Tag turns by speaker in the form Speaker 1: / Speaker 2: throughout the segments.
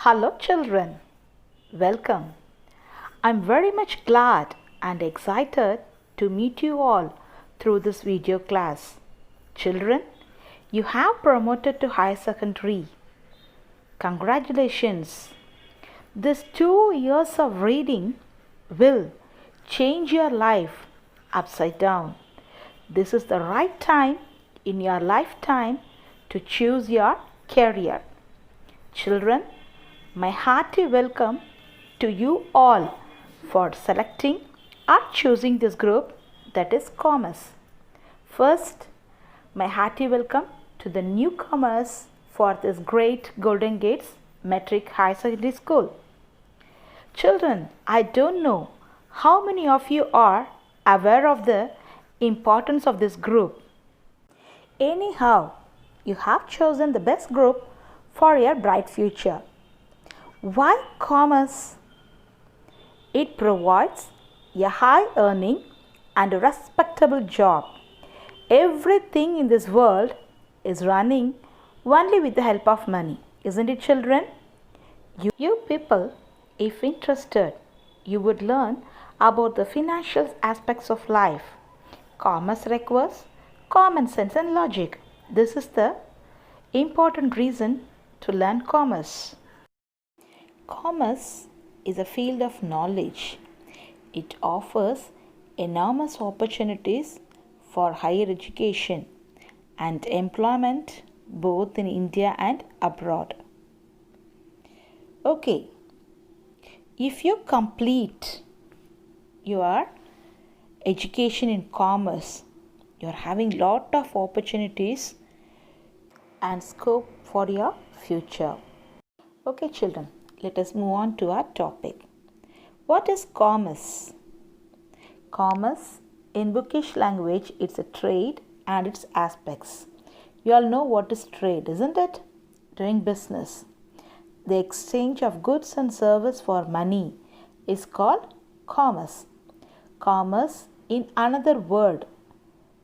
Speaker 1: Hello children, welcome. I'm very much glad and excited to meet you all through this video class. Children, you have promoted to higher secondary. Congratulations. These 2 years of reading will change your life upside down. This is the right time in your lifetime to choose your career. Children, my hearty welcome to you all for selecting or choosing this group, that is commerce. First, my hearty welcome to the newcomers for this great Golden Gates Metric High Secondary School. Children, I don't know how many of you are aware of the importance of this group. Anyhow, you have chosen the best group for your bright future. Why commerce? It provides a high earning and a respectable job. Everything in this world is running only with the help of money, isn't it, children? You people, if interested, you would learn about the financial aspects of life. Commerce requires common sense and logic. This is the important reason to learn commerce. Commerce is a field of knowledge. It offers enormous opportunities for higher education and employment both in India and abroad. Okay, if you complete your education in commerce, you are having lot of opportunities and scope for your future. Okay, children, let us move on to our topic. What is commerce? Commerce, in bookish language, it's a trade and its aspects. You all know what is trade, isn't it? Doing business. The exchange of goods and service for money is called commerce. Commerce, in another word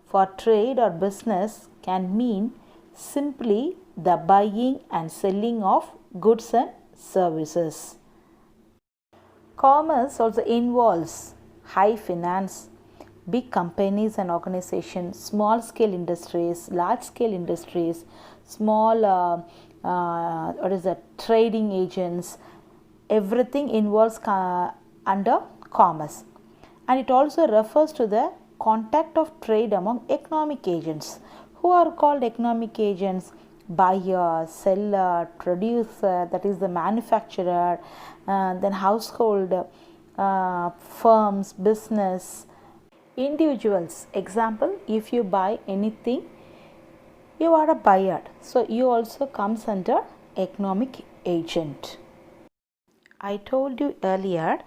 Speaker 1: for trade or business, can mean simply the buying and selling of goods and services. Commerce also involves high finance, big companies and organizations, small scale industries, large scale industries, small trading agents. Everything involves under commerce, and it also refers to the contact of trade among economic agents. Who are called economic agents? Buyer, seller, producer, that is the manufacturer, then household, firms, business, individuals. Example, if you buy anything, you are a buyer, so you also comes under economic agent. I told you earlier,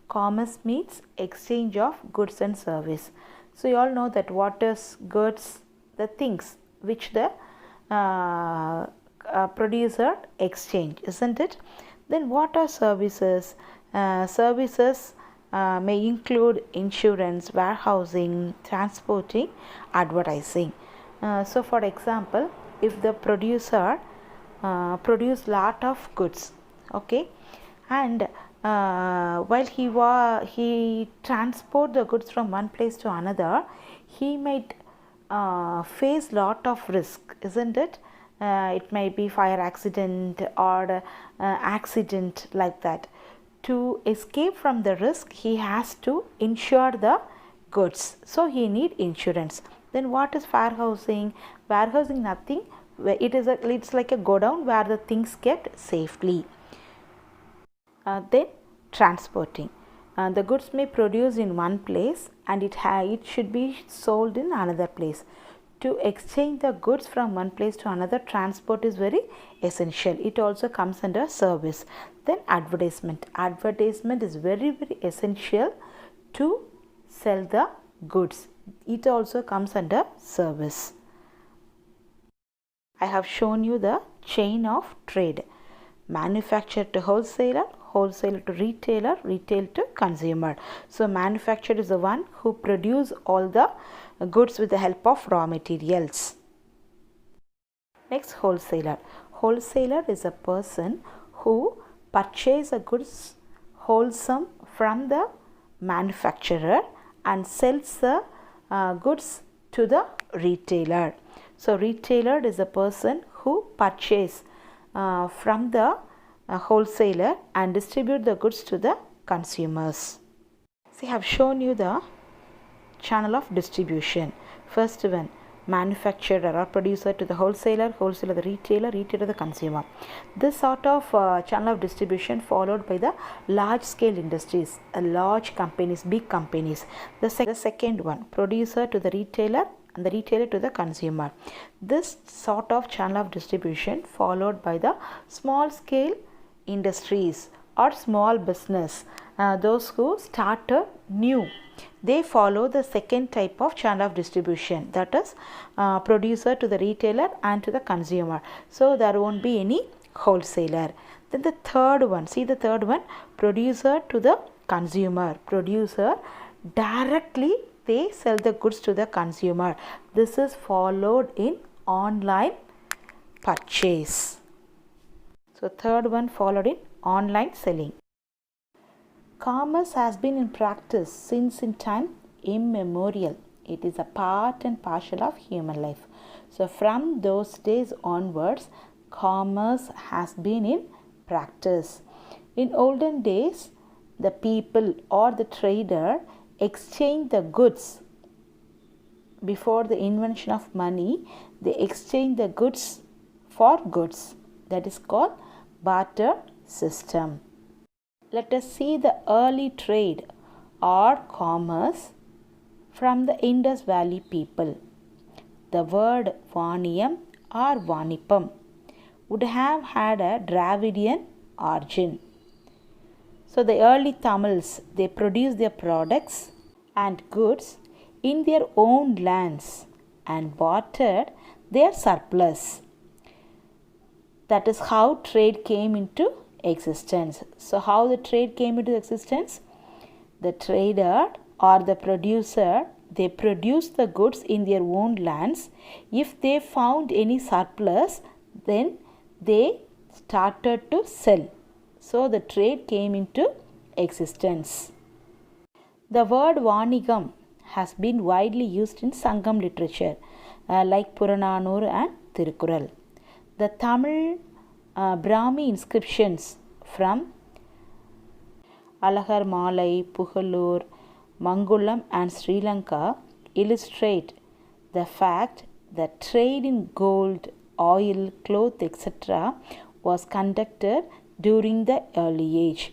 Speaker 1: commerce means exchange of goods and service. So you all know that what is goods, the things which the producer exchange, isn't it? Then what are services? Services may include insurance, warehousing, transporting, advertising. So for example, if the producer produce lot of goods, okay, and while he transport the goods from one place to another, he might face lot of risk, isn't it? It may be fire accident or accident like that. To escape from the risk, he has to insure the goods, so he need insurance. Then what is warehousing? Warehousing, nothing, it's like a godown where the things kept safely. Then transporting. The goods may produce in one place and it should be sold in another place. To exchange the goods from one place to another, transport is very essential. It also comes under service. Then advertisement. Advertisement is very essential to sell the goods. It also comes under service. I have shown you the chain of trade. Manufacturer to wholesaler, wholesaler to retailer, retail to consumer. So manufacturer is the one who produce all the goods with the help of raw materials. Next, wholesaler. Wholesaler is a person who purchase the goods wholesome from the manufacturer and sells the goods to the retailer. So retailer is a person who purchase from the wholesaler and distribute the goods to the consumers. See, I have shown you the channel of distribution. First one, manufacturer or producer to the wholesaler, wholesaler the retailer, retailer the consumer. This sort of channel of distribution followed by the large scale industries, large companies, big companies. The second one, producer to the retailer and the retailer to the consumer. This sort of channel of distribution followed by the small scale industries or small business, those who started new. They follow the second type of channel of distribution, that is producer to the retailer and to the consumer. So there won't be any wholesaler. Then the third one, see the third one, producer to the consumer. Producer directly they sell the goods to the consumer. This is followed in online purchase. So third one followed in online selling. Commerce has been in practice since in time immemorial. It is a part and parcel of human life. So from those days onwards, commerce has been in practice. In olden days, the people or the trader exchanged the goods. Before the invention of money, they exchanged the goods for goods. That is called barter system. Let us see the early trade or commerce from the Indus Valley people. The word Vaniyam or Vanipam would have had a Dravidian origin. So the early Tamils, they produced their products and goods in their own lands and bartered their surplus. That is how trade came into existence. So how the trade came into existence? The trader or the producer, they produced the goods in their own lands. If they found any surplus, then they started to sell. So the trade came into existence. The word Vanigam has been widely used in Sangam literature like Purananur and Tirukural. The Tamil Brahmi inscriptions from Alagar Malai, Pugalur, Mangulam and Sri Lanka illustrate the fact that trade in gold, oil, cloth, etc. was conducted during the early age.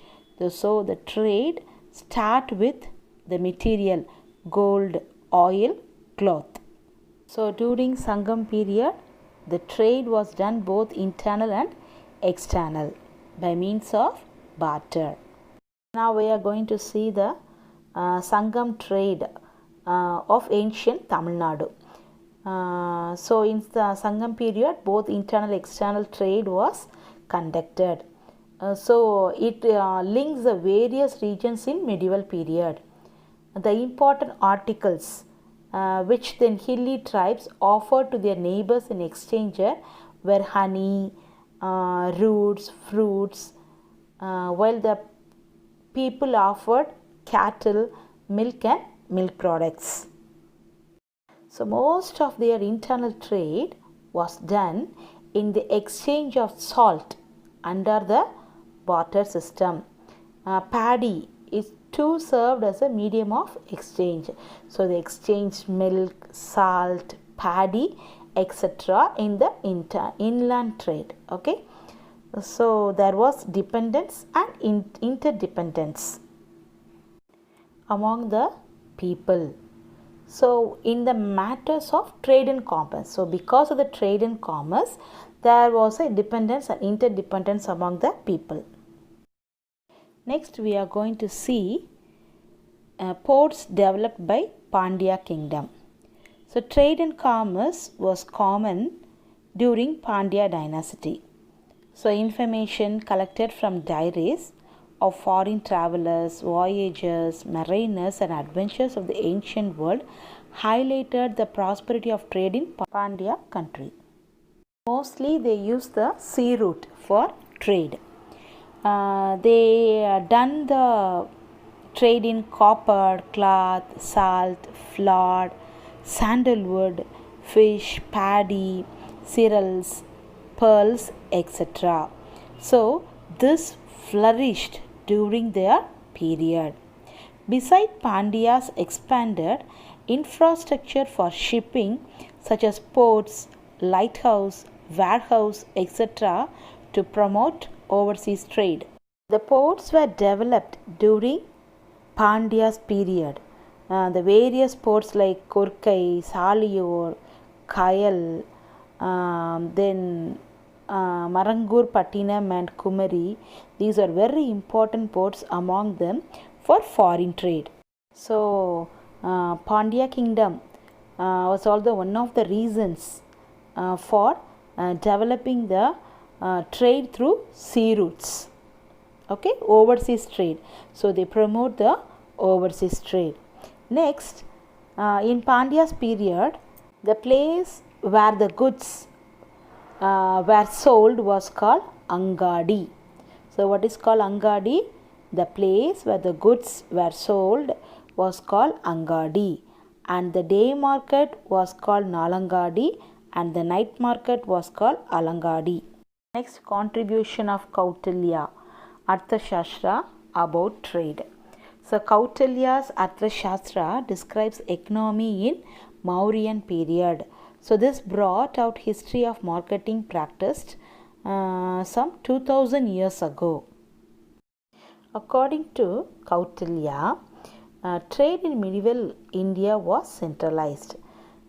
Speaker 1: So the trade start with the material gold, oil, cloth. So during Sangam period, the trade was done both internal and external by means of barter. Now we are going to see the Sangam trade of ancient Tamil Nadu. So in the Sangam period, both internal and external trade was conducted. So it links the various regions in medieval period. The important articles which then hilly tribes offered to their neighbors in exchange were honey, roots, fruits, while the people offered cattle, milk and milk products. So most of their internal trade was done in the exchange of salt under the barter system. Paddy is too served as a medium of exchange. So they exchanged milk, salt, paddy, etc. in the inland trade. Okay. So there was dependence and interdependence among the people. So in the matters of trade and commerce, so because of the trade and commerce, there was a dependence and interdependence among the people. Next we are going to see ports developed by Pandya kingdom. So trade and commerce was common during Pandya dynasty. So information collected from diaries of foreign travelers, voyagers, mariners and adventurers of the ancient world highlighted the prosperity of trade in Pandya country. Mostly they used the sea route for trade. They done the trade in copper, cloth, salt, flour, sandalwood, fish, paddy, cereals, pearls, etc. So this flourished during their period. Beside Pandya's expanded infrastructure for shipping such as ports, lighthouse, warehouse, etc. to promote overseas trade. The ports were developed during Pandya's period. The various ports like Korkai, Saliyor, Kayal, then Marangur, Pattinam and Kumari, these are very important ports among them for foreign trade. So, Pandya kingdom was also one of the reasons for developing the trade through sea routes. Okay, overseas trade. So, they promote the overseas trade. Next, in Pandya's period, the place where the goods were sold was called Angadi. So, what is called Angadi? The place where the goods were sold was called Angadi, and the day market was called Nalangadi, and the night market was called Alangadi. Next, contribution of Kautilya, Arthashastra about trade. So, Kautilya's Arthashastra describes economy in Mauryan period. So, this brought out history of marketing practiced some 2000 years ago. According to Kautilya, trade in medieval India was centralized.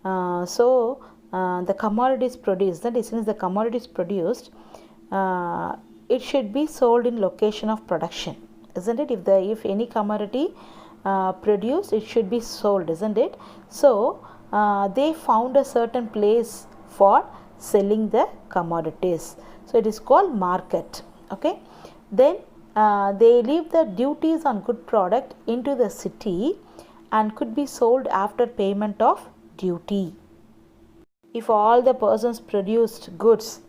Speaker 1: The commodities produced, that is, since the commodities produced, it should be sold in location of production, isn't it? If any commodity produced, it should be sold, isn't it? So they found a certain place for selling the commodities. So it is called market. Okay. Then they leave the duties on good product into the city and could be sold after payment of duty. If all the persons produced goods,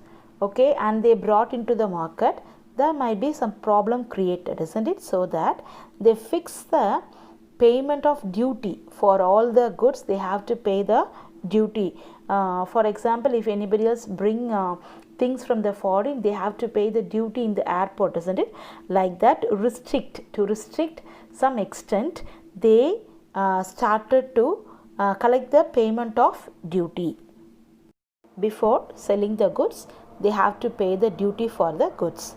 Speaker 1: okay, and they brought into the market, there might be some problem created, isn't it? So that they fix the payment of duty for all the goods. They have to pay the duty. For example, if anybody else bring things from the foreign, they have to pay the duty in the airport, isn't it? Like that, to restrict some extent, they started to collect the payment of duty. Before selling the goods, they have to pay the duty for the goods.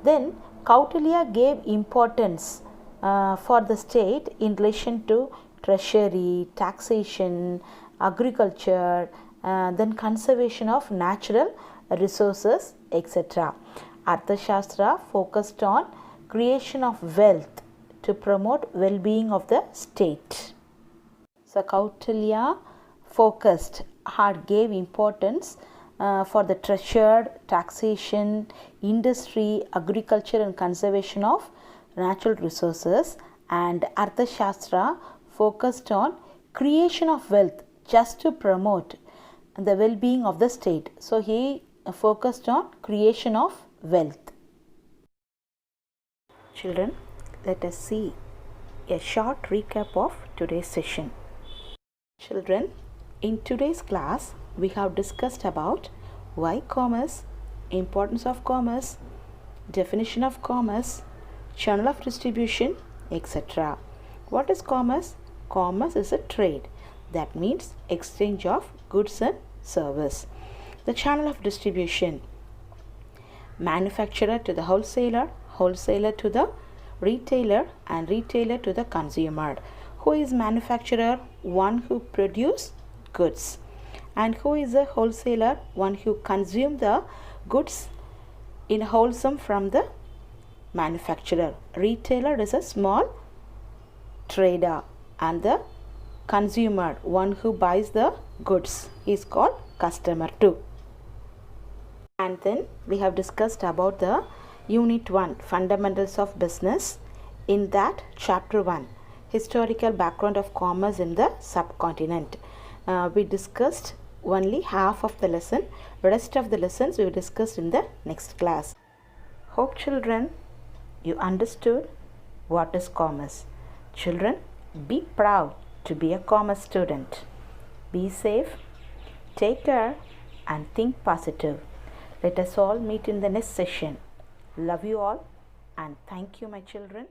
Speaker 1: Then Kautilya gave importance for the state in relation to treasury, taxation, agriculture, then conservation of natural resources, etc. Arthashastra focused on creation of wealth to promote well-being of the state. So Kautilya gave importance for the treasury, taxation, industry, agriculture and conservation of natural resources, and Arthashastra focused on creation of wealth just to promote the well-being of the state. So he focused on creation of wealth. Children, let us see a short recap of today's session. Children, in today's class, we have discussed about why commerce, importance of commerce, definition of commerce, channel of distribution, etc. What is commerce? Commerce is a trade. That means exchange of goods and service. The channel of distribution: manufacturer to the wholesaler, wholesaler to the retailer, and retailer to the consumer. Who is manufacturer? One who produce goods. And who is a wholesaler? One who consume the goods in wholesome from the manufacturer. Retailer is a small trader, and the consumer, one who buys the goods, is called customer too. And then we have discussed about the unit 1, fundamentals of business. In that, chapter 1, historical background of commerce in the subcontinent. We discussed only half of the lesson. Rest of the lessons we will discuss in the next class. Hope children you understood what is commerce. Children, be proud to be a commerce student. Be safe, take care, and think positive. Let us all meet in the next session. Love you all and thank you, my children.